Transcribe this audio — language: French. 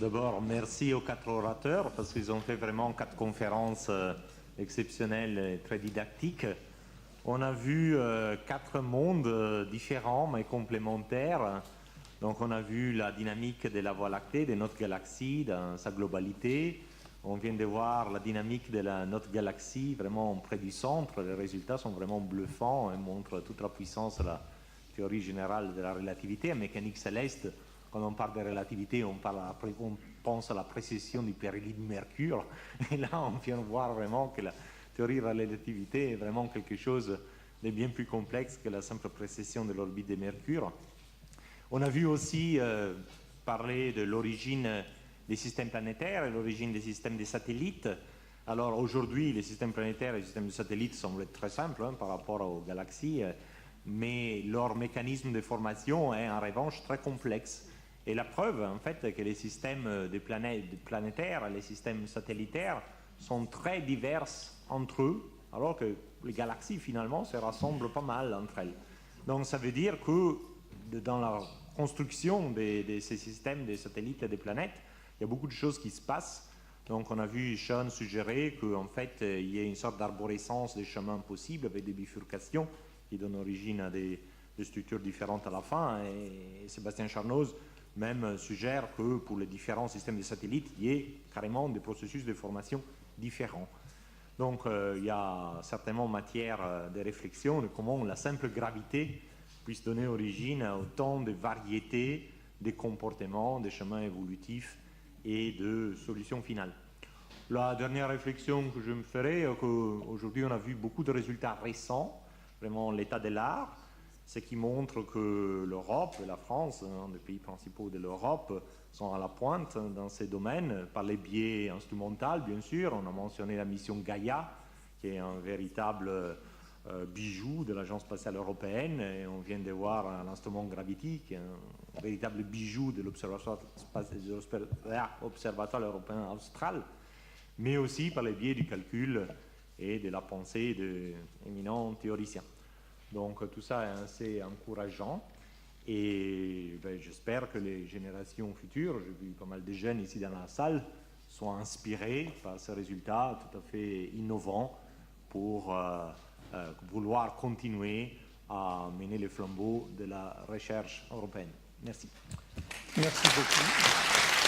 D'abord, merci aux 4 orateurs parce qu'ils ont fait vraiment 4 conférences exceptionnelles et très didactiques. On a vu 4 mondes différents mais complémentaires. Donc on a vu la dynamique de la Voie lactée, de notre galaxie dans sa globalité. On vient de voir la dynamique de notre galaxie vraiment près du centre. Les résultats sont vraiment bluffants et montrent toute la puissance de la théorie générale de la relativité. En mécanique céleste, quand on parle de relativité, on pense à la précession du périhélie de Mercure. Et là, on vient voir vraiment que la théorie de la relativité est vraiment quelque chose de bien plus complexe que la simple précession de l'orbite de Mercure. On a vu aussi parler de l'origine des systèmes planétaires et l'origine des systèmes des satellites. Alors aujourd'hui, les systèmes planétaires et les systèmes de satellites semblent être très simples par rapport aux galaxies, mais leur mécanisme de formation est en revanche très complexe. Et la preuve, en fait, que les systèmes des planétaires et les systèmes satellitaires sont très divers entre eux, alors que les galaxies, finalement, se rassemblent pas mal entre elles. Donc ça veut dire que dans la construction de ces systèmes, des satellites et des planètes, il y a beaucoup de choses qui se passent. Donc on a vu Sean suggérer qu'en fait, il y ait une sorte d'arborescence des chemins possibles avec des bifurcations qui donnent origine à des structures différentes à la fin. Et Sébastien Charnoz même suggère que pour les différents systèmes de satellites, il y ait carrément des processus de formation différents. Donc il y a certainement matière de réflexion de comment la simple gravité puisse donner origine à autant de variétés des comportements, des chemins évolutifs et de solutions finales. La dernière réflexion que je me ferai, qu'aujourd'hui on a vu beaucoup de résultats récents, vraiment l'état de l'art, ce qui montre que l'Europe et la France, un des pays principaux de l'Europe, sont à la pointe dans ces domaines, par les biais instrumentaux, bien sûr. On a mentionné la mission Gaïa, qui est un véritable bijou de l'Agence spatiale européenne, et on vient de voir l'instrument Gravity, qui est un véritable bijou de l'Observatoire européen austral, mais aussi par les biais du calcul et de la pensée d'éminents théoriciens. Donc tout ça est assez encourageant et j'espère que les générations futures, j'ai vu pas mal de jeunes ici dans la salle, soient inspirés par ces résultats tout à fait innovants pour vouloir continuer à mener les flambeaux de la recherche européenne. Merci. Merci beaucoup.